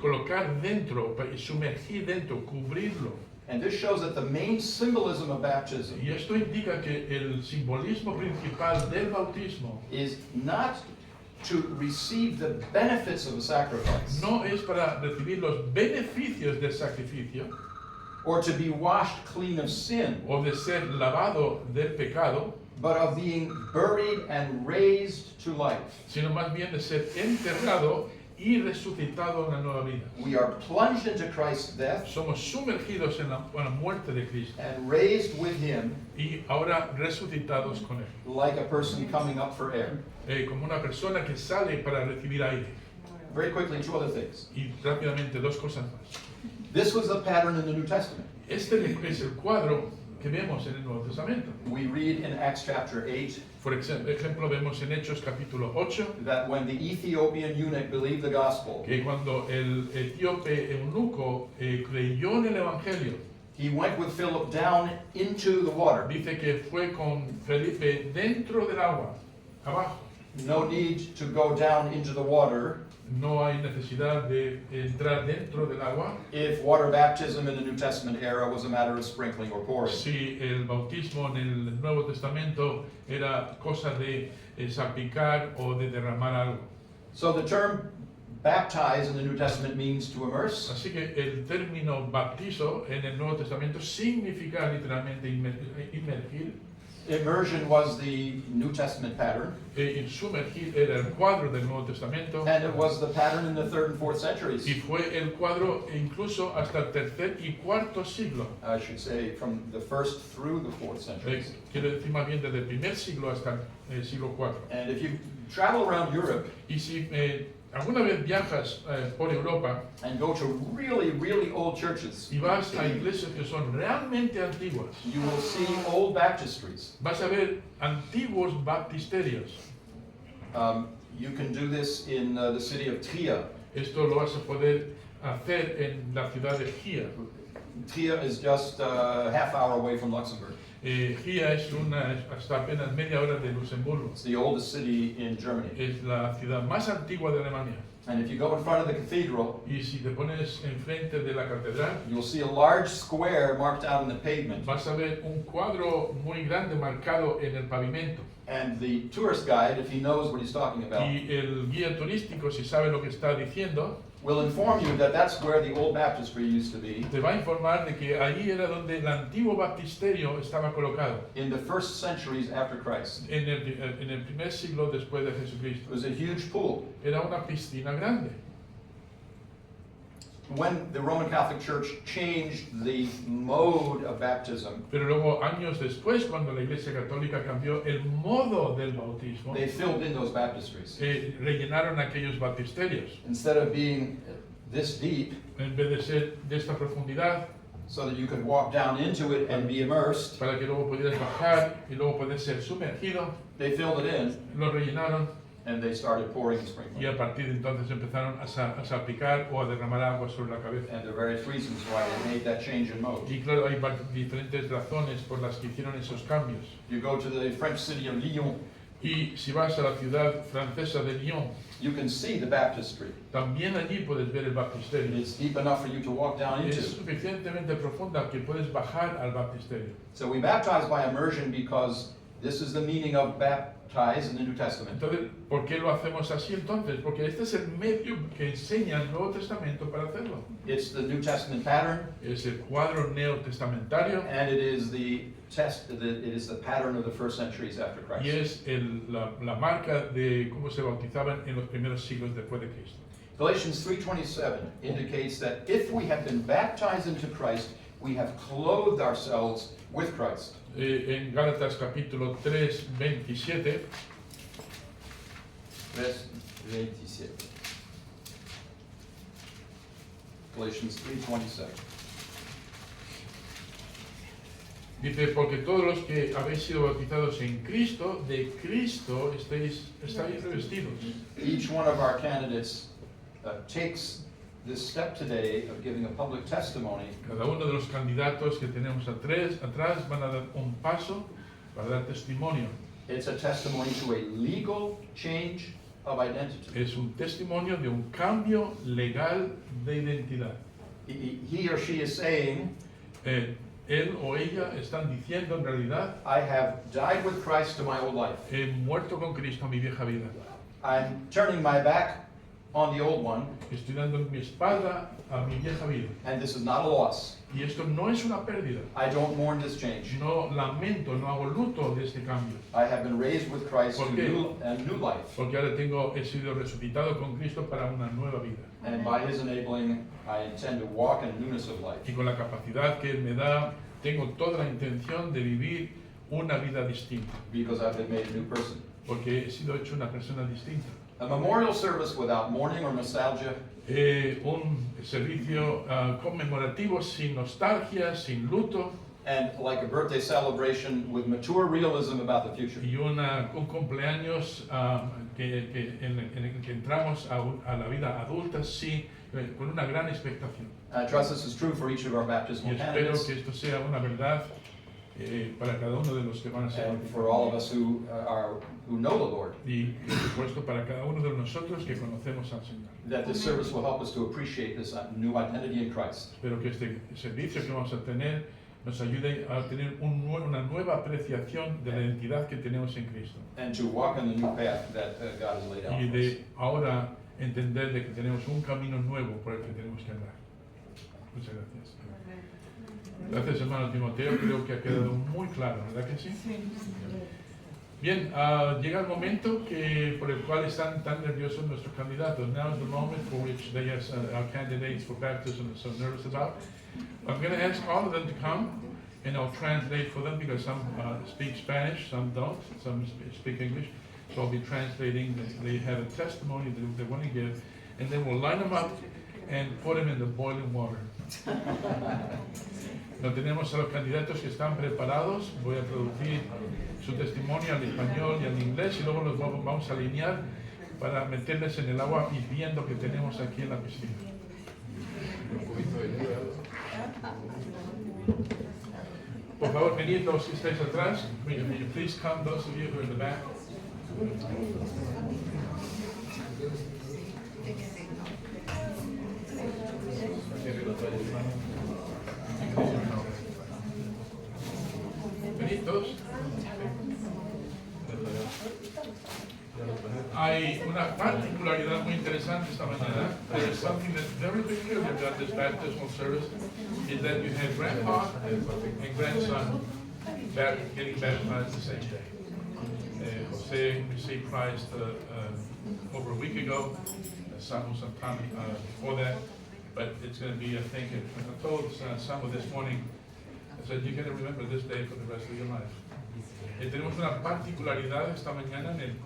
colocar dentro, sumergir dentro, cubrirlo. And this shows that the main symbolism of baptism Y esto indica que el simbolismo principal del bautismo is not to receive the benefits of a sacrifice no es para recibir los beneficios del sacrificio or to be washed clean of sin, o de ser lavado del pecado, but of being buried and raised to life. sino más bien de ser enterrado y resucitado en la nueva vida. We are plunged into Christ's death Somos sumergidos en la muerte de Cristo and raised with him y ahora resucitados con Él, like a person coming up for air. como una persona que sale para recibir aire. Very quickly, two other things. Y rápidamente, dos cosas más. This was the pattern in the New Testament. Este es el cuadro que vemos en el Nuevo Testamento. We read in Acts chapter 8 Por ejemplo, vemos en Hechos capítulo 8 that when the Ethiopian eunuch believed the gospel, que cuando el etíope eunuco creyó en el Evangelio, he went with Philip down into the water. dice que fue con Felipe dentro del agua, abajo. No need to go down into the water No hay necesidad de entrar dentro del agua if water baptism in the New Testament era was a matter of sprinkling or pouring. si el bautismo en el Nuevo Testamento era cosa de salpicar o de derramar algo. So the term baptize in the New Testament means to immerse. Así que el término bautizo en el Nuevo Testamento significa literalmente inmergir. Immersion was the New Testament pattern, Sumergir era el cuadro del Nuevo Testamento and it was the pattern in the 3rd and 4th y centuries. fue el cuadro incluso hasta el tercer y cuarto siglo. I should say from the 1st through the 4th centuries. Quiero decir más bien desde el primer siglo hasta el siglo IV. And if you travel around Europe Y si alguna vez viajas por Europa and go to really, really old churches, y vas a iglesias que son realmente antiguas, you will see old baptistries. vas a ver antiguos baptisterios. You can do this in the city of Trier. Esto lo vas a poder hacer en la ciudad de Gia. Trier is just a half hour away from Luxembourg. Gia es hasta apenas media hora de Luxemburgo. It's the oldest city in Germany. Es la ciudad más antigua de Alemania. And if you go in front of the cathedral, Y si te pones enfrente de la catedral, you'll see a large square marked out in the pavement. vas a ver un cuadro muy grande marcado en el pavimento. And the tourist guide, if he knows what he's talking about, Y el guía turístico, si sabe lo que está diciendo, will inform you that that's where the old baptistry used to be te va a informar de que allí era donde el antiguo baptisterio estaba colocado, in the first centuries after Christ. en el primer siglo después de It Jesucristo. was a huge pool. Era una piscina grande. When the Roman Catholic Church changed the mode of baptism, Pero luego, años después, cuando la Iglesia Católica cambió el modo del bautismo, they filled in those baptistries. rellenaron aquellos baptisterios. Instead of being this deep, En vez de ser de esta profundidad, so that you could walk down into it and be immersed. para que luego pudieras bajar y luego poder ser sumergido. They filled it in, Lo rellenaron and they started pouring and y sprinkling. a partir de entonces empezaron a salpicar o a derramar agua sobre la cabeza. And there are various reasons why they made that change in mode. Y claro, hay diferentes razones por las que hicieron esos cambios. You go to the French city of Lyon, Y si vas a la ciudad francesa de Lyon, you can see the baptistry. también allí puedes ver el baptisterio. It's deep enough for you to walk down Es into. suficientemente profunda que puedes bajar al baptisterio. So we baptize by immersion because this is the meaning of baptize in the New Testament. Entonces, ¿por qué lo hacemos así entonces? Porque este es el medio que enseña el Nuevo Testamento para hacerlo. It's the New Testament pattern, Es el cuadro neotestamentario and it is the pattern of the first centuries after y Christ. es la marca de cómo se bautizaban en los primeros siglos después de Cristo. Galatians 3:27 indicates that if we have been baptized into Christ, we have clothed ourselves with Christ. En Gálatas capítulo 3, 27, 3:27. Galatians 3:27. dice, porque todos los que habéis sido bautizados en Cristo, de Cristo estáis revestidos. Each one of our candidates takes this step today of giving a public testimony Cada uno de los candidatos que tenemos atrás van a dar un paso para dar testimonio. It's a testimony to a legal change of identity. Es un testimonio de un cambio legal de identidad. He or she is saying, Él o ella están diciendo en realidad, I have died with Christ to my old life. he muerto con Cristo a mi vieja vida. I'm turning my back on the old one, Estoy dando mi espalda a mi vieja vida. and this is not a loss. Y esto no es una pérdida. I don't mourn this change. No lamento, no hago luto de este cambio. I have been raised with Christ to ¿Por qué? a new life, Porque ahora he sido resucitado con Cristo para una nueva vida. and by His enabling, I intend to walk in newness of life. Y con la capacidad que Él me da, tengo toda la intención de vivir una vida distinta. Because I've been made a new person. Porque he sido hecho una persona distinta. A memorial service without mourning or nostalgia Un servicio conmemorativo sin nostalgia, sin luto, and like a birthday celebration with mature realism about the future. y un cumpleaños en el que entramos a la vida adulta sí, con una gran expectación. I trust this is true for each of our Y baptismal espero candidates que esto sea una verdad para cada uno de los que van a ser and for all of us who know the Lord, y por supuesto para cada uno de nosotros que conocemos al Señor. that this service will help us to appreciate this new identity in Christ. Espero que este servicio que vamos a tener nos ayude a tener una nueva apreciación de la identidad que tenemos en Cristo And to walk in the new path that God has laid out y for us. de ahora entender de que tenemos un camino nuevo por el que tenemos que andar. Muchas gracias. Gracias, hermano Timoteo, creo que ha quedado muy claro, ¿verdad que sí? Bien, llega el momento por el cual están tan nerviosos nuestros candidatos. Now is the moment for which our candidates for baptism are so nervous about. I'm going to ask all of them to come, and I'll translate for them because some speak Spanish, some don't, some speak English. So I'll be translating. They have a testimony that they want to give, and then we'll line them up and put them in the boiling water. No tenemos a los candidatos que están preparados. Voy a traducir su testimonio al español y al inglés y luego los vamos a alinear para meterles en el agua hirviendo que tenemos aquí en la piscina. Por favor, venid los que estáis atrás. Will you please come, those of you who are in the back. Venid todos. Hay una particularidad muy interesante esta mañana. There is something that's very peculiar about this baptismal service, is that you have grandpa and grandson getting baptized the same day. Jose received Christ over a week ago, Samu sometime before that, but it's going to be, I think, I told Samu this morning, I said, you're going to remember this day for the rest of your life. Tenemos una particularidad esta mañana en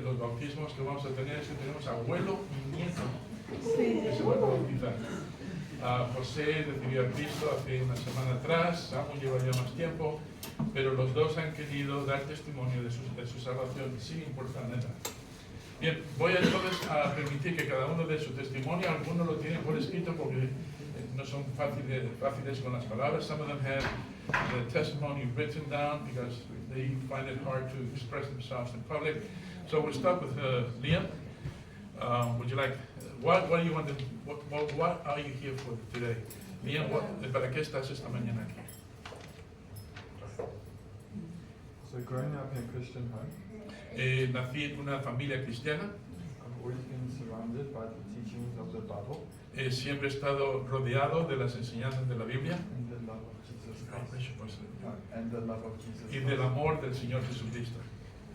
los bautismos que vamos a tener, es que tenemos abuelo y nieto que se van a bautizar. José recibió a Cristo hace una semana atrás, Samu lleva ya más tiempo, pero los dos han querido dar testimonio de su salvación sin importar nada. Bien, voy entonces a permitir que cada uno dé su testimonio. Algunos lo tienen por escrito porque no son fáciles con las palabras. Some of them have the testimony written down because they find it hard to express themselves in public. So we'll start with Liam. Would you like, what do you want to, what are you here for today? Liam, ¿para qué estás esta mañana aquí? So growing up in a Christian home, Nací en una familia cristiana. I've always been surrounded by the teachings of the Bible Siempre he estado rodeado de las enseñanzas de la Biblia and the love of Jesus Christ. And the love of Jesus y del Christ. amor del Señor Jesucristo.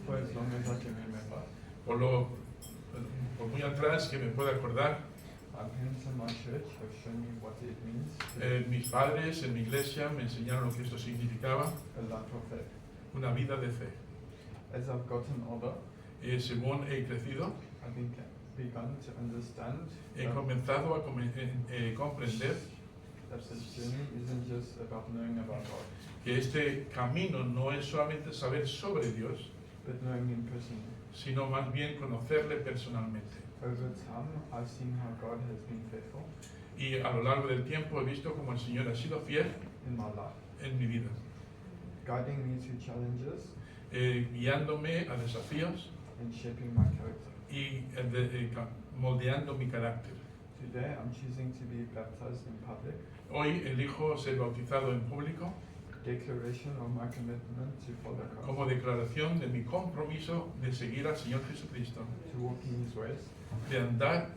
For as long as I can remember, Por muy atrás que me pueda acordar, our parents in my church have shown me what it means to mis padres en mi iglesia me enseñaron lo que esto significaba, a life of faith. una vida de fe. As I've gotten older, Según he crecido, I've begun to understand he that comenzado a comprender this journey isn't just about knowing about God, que este camino no es solamente saber sobre Dios, but knowing Him personally. sino más bien conocerle personalmente. Over time, I've seen how God has been faithful Y a lo largo del tiempo he visto como el Señor ha sido fiel in my life, en mi vida, guiding me through challenges guiándome a desafíos and shaping my character. y moldeando mi carácter. Today, I'm choosing to be baptized in public, Hoy elijo ser bautizado en público declaration of my commitment to follow Christ, como declaración de mi compromiso de seguir al Señor Jesucristo, to walk in His ways, de andar,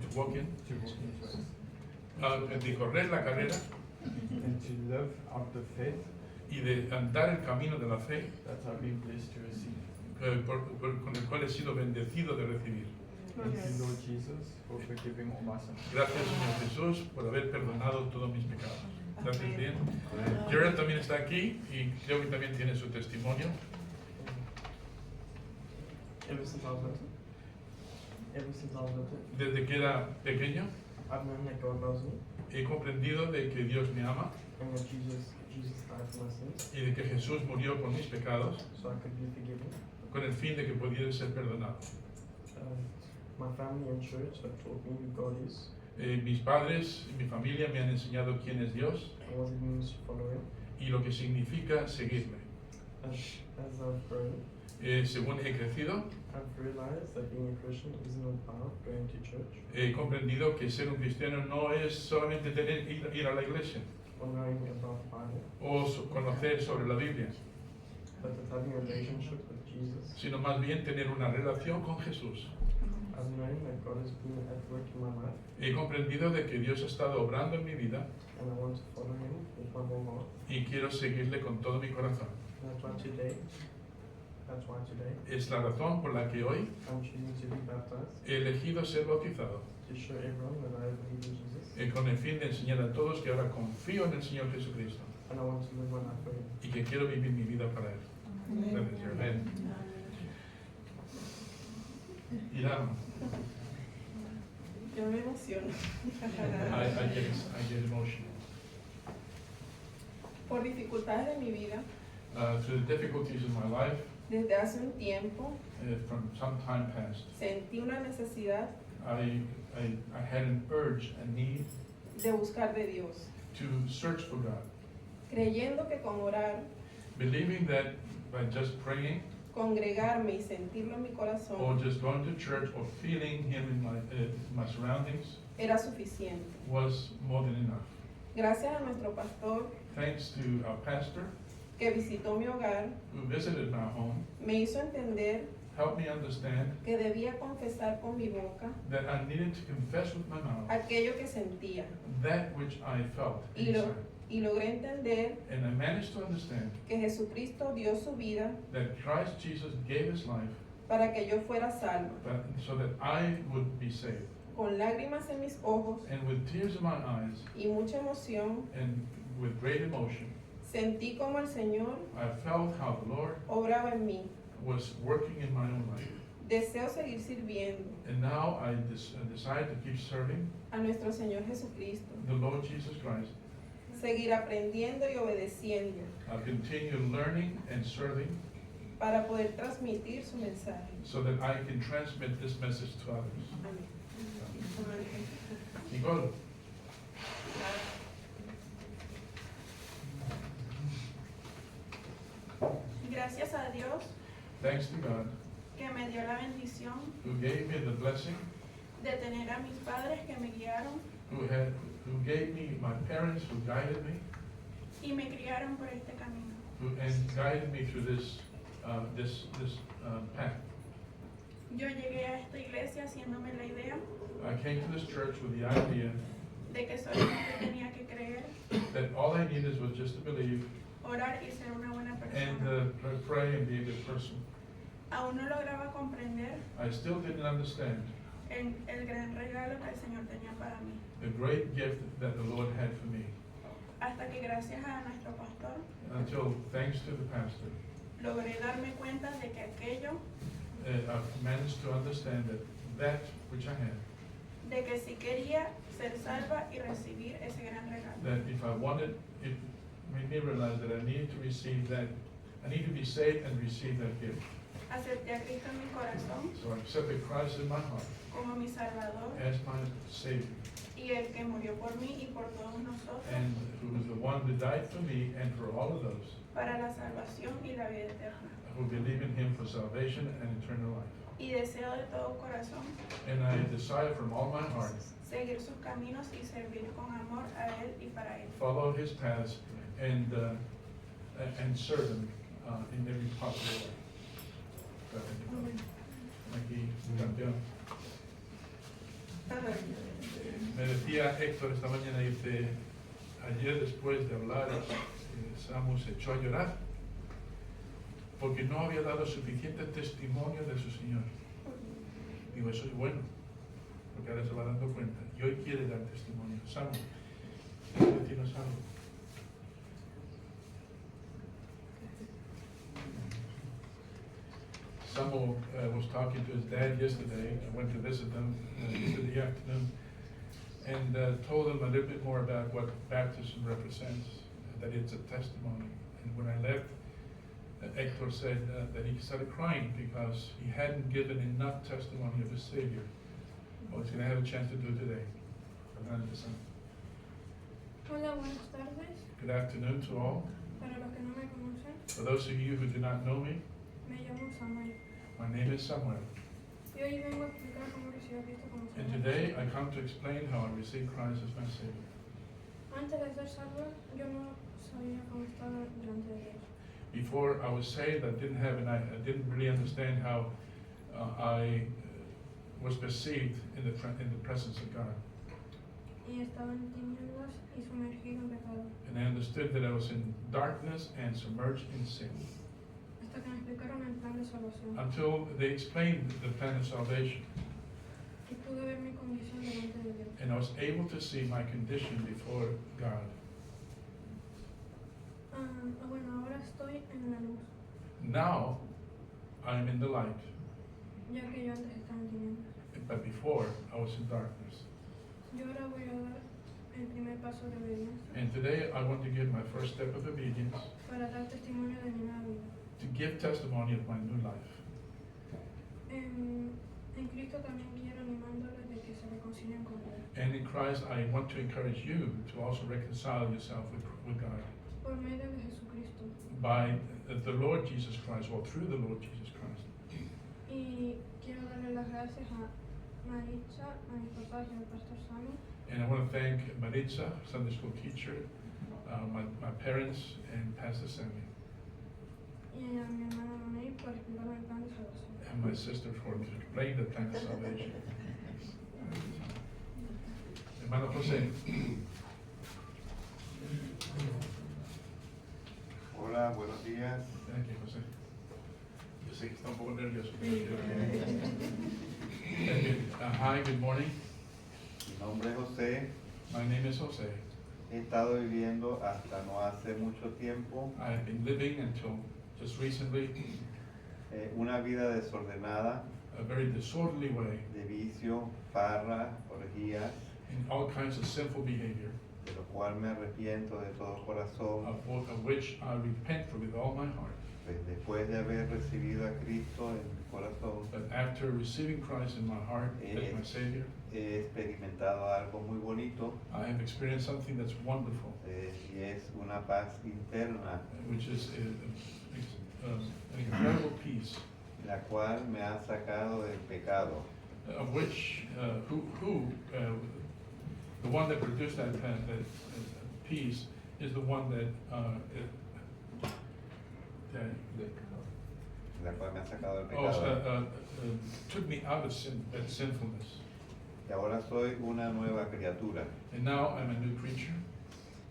to walk in, to walk in His ways, de correr la carrera and to live out the faith y de andar el camino de la fe that I've been blessed to receive. con el cual he sido bendecido de recibir. Thank you, Lord Jesus, for forgiving all my sins. Gracias, Señor Jesús, por haber perdonado todos mis pecados. Gracias, bien. Jared también está aquí y creo que también tiene su testimonio. Ever since I was little, Desde que era pequeño I've known that God loves me he comprendido de que Dios me ama and that Jesus died for my sins y de que Jesús murió por mis pecados so I could be forgiven. con el fin de que pudiera ser perdonado. My family and church have taught me who God is Mis padres y mi familia me han enseñado quién es Dios and what it means to follow Him. y lo que significa seguirle. As I've grown, Según he crecido, I've realized that being a Christian isn't about going to church he comprendido que ser un cristiano no es solamente ir a la iglesia or knowing about the Bible, o conocer sobre la Biblia, but that having a relationship with Jesus. sino más bien tener una relación con Jesús. I've known that God has been at work in my life He comprendido de que Dios ha estado obrando en mi vida and I want to follow Him with my whole heart. y quiero seguirle con todo mi corazón. That's why today, Es la razón por la que hoy I'm choosing to be baptized he elegido ser bautizado, to show everyone that I believe in Jesus con el fin de enseñar a todos que ahora confío en el Señor Jesucristo and I want to live my life for Him. y que quiero vivir mi vida para Él. Gracias, Amén. Irán, Yo me emociono. I get emotional. Por dificultades de mi vida, Through the difficulties of my life, desde hace un tiempo, from some time past, sentí una necesidad I had an urge, a need de buscar de Dios, to search for God, creyendo que con orar, believing that by just praying congregarme y sentirlo en mi or corazón just going to church or feeling Him in my surroundings era suficiente. was more than enough. Gracias a nuestro pastor Thanks to our pastor que visitó mi hogar, who visited my home, me hizo entender helped me understand que debía confesar con mi boca that I needed to confess with my mouth aquello que sentía that which I felt y, inside. y logré entender And I managed to understand que Jesucristo dio su vida that Christ Jesus gave His life para que yo fuera salvo. so that I would be saved. Con lágrimas en mis ojos And with tears in my eyes y mucha emoción, and with great emotion, sentí como el Señor I felt how the Lord obraba en mí, was working in my own life. Deseo seguir sirviendo And now I decide to keep serving a nuestro Señor Jesucristo, the Lord Jesus Christ. seguir aprendiendo y obedeciendo I'll continue learning and serving para poder transmitir su mensaje. so that I can transmit this message to others. Amén. Nicole, Gracias a Dios thanks to God que me dio la bendición who gave me the blessing, de tener a mis padres que me guiaron who gave me my parents, who guided me, y me criaron por este camino. and guided me through this path. Yo llegué a esta iglesia haciéndome la idea I came to this church with the idea de que solamente tenía que creer, that all I needed was just to believe orar y ser una buena and persona. pray and be a good person. Aún no lograba comprender I still didn't understand el gran regalo que el Señor tenía para mí. the great gift that the Lord had for me Hasta que gracias a nuestro pastor until, thanks to the pastor, logré darme cuenta de que aquello, I managed to understand that which I had, de que si quería ser salva y recibir ese gran regalo. that if I wanted, it made me realize that I needed to receive that, I need to be saved and receive that gift. Acepté a Cristo en mi corazón So I accepted Christ in my heart como mi Salvador as my Savior, y el que murió por mí y por todos nosotros and who was the one who died for me and for all of those para la salvación y la vida eterna. who believe in Him for salvation and eternal life. Y deseo de todo corazón And I desire from all my heart seguir sus caminos y servir con amor a Él y para Él. follow His paths and serve Him in every possible way. Aquí, campeón. Me decía Héctor esta mañana, dice, ayer después de hablar, Samu se echó a llorar porque no había dado suficiente testimonio de su Señor. Digo, eso es bueno, porque ahora se va dando cuenta. Y hoy quiere dar testimonio. Samu, ¿quieres decirnos algo? Samu was talking to his dad yesterday. I went to visit them yesterday afternoon and told him a little bit more about what baptism represents, that it's a testimony. And when I left, Hector said that he started crying because he hadn't given enough testimony of his Savior. Well, he's going to have a chance to do today. Hola, buenas tardes. Good afternoon to all. Para los que no me conocen, For those of you who do not know me, me llamo Samuel. my name is Samuel. Y hoy vengo a explicar cómo recibí a Cristo como And Salvador. today I come to explain how I received Christ as my Savior. Antes de ser salvo, yo no sabía cómo estaba delante de Dios. Before I was saved, I didn't really understand how I was perceived in the presence of God. Y estaba en tinieblas y sumergido en pecado. And I understood that I was in darkness and submerged in sin. Hasta que me explicaron el plan de salvación. Until they explained the plan of salvation. Y pude ver mi condición delante de Dios. And I was able to see my condition before God. Bueno, ahora estoy en la luz, Now, I'm in the light. ya que yo antes estaba en tinieblas. But before, I was in darkness. Yo ahora voy a dar el primer paso de obediencia And today, I want to give my first step of obedience para dar testimonio de mi nueva vida. to give testimony of my new life. En Cristo también quiero animándoles de que se reconcilien con Dios. And in Christ, I want to encourage you to also reconcile yourself with God Por medio de Jesucristo. by the Lord Jesus Christ, or through the Lord Jesus Christ. Y quiero darle las gracias a Maritza, a mi papá y al pastor Sammy, And I want to thank Maritza, Sunday school teacher, my parents, and Pastor Sammy, y a mi hermana Manuel por explicarme el plan de salvación. and my sister for explaining the plan of salvation. Hermano José. Hola, buenos días. Thank you, José. Yo sé que está un poco nervioso. Hi, good morning. Mi nombre es José. My name is Jose. He estado viviendo hasta no hace mucho tiempo I have been living until just recently una vida desordenada, a very disorderly way, de vicio, farra, orgías, in all kinds of sinful behavior, de lo cual me arrepiento de todo corazón, of which I repent for with all my heart. pues después de haber recibido a Cristo en mi corazón, But after receiving Christ in my heart as my Savior, he experimentado algo muy bonito, I have experienced something that's wonderful, y es una paz interna, which is an incredible peace, la cual me ha sacado del pecado. of which the one that produced that peace is the one that La cual me ha sacado del oh, pecado. took me out of that sinfulness. Y ahora soy una nueva criatura. And now I'm a new creature.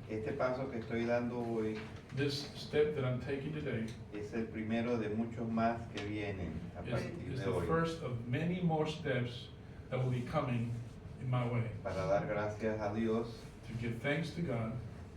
Este paso que estoy dando hoy This step that I'm taking today es el primero de muchos más que vienen a partir is de the hoy. first of many more steps that will be coming in my way. Para dar gracias a Dios, To give thanks to God,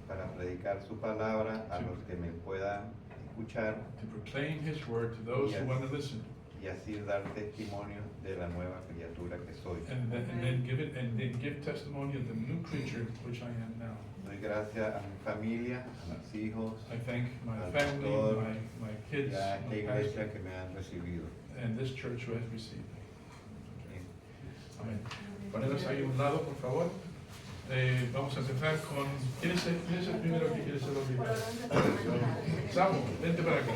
para predicar su palabra a los que me puedan escuchar to proclaim His word to those who Yes. want to listen, y así dar testimonio de la nueva criatura que soy. and then give testimony of the new creature which I am now. Doy gracias a mi familia, a mis hijos I thank my Al family, pastor, my kids, y a esta my iglesia pastor, que me han recibido. and this church who has received me. Amén. Poneros ahí a un lado, por favor. Vamos a empezar con... ¿Quién es el primero que quiere ser obligado? Samu, vente para acá.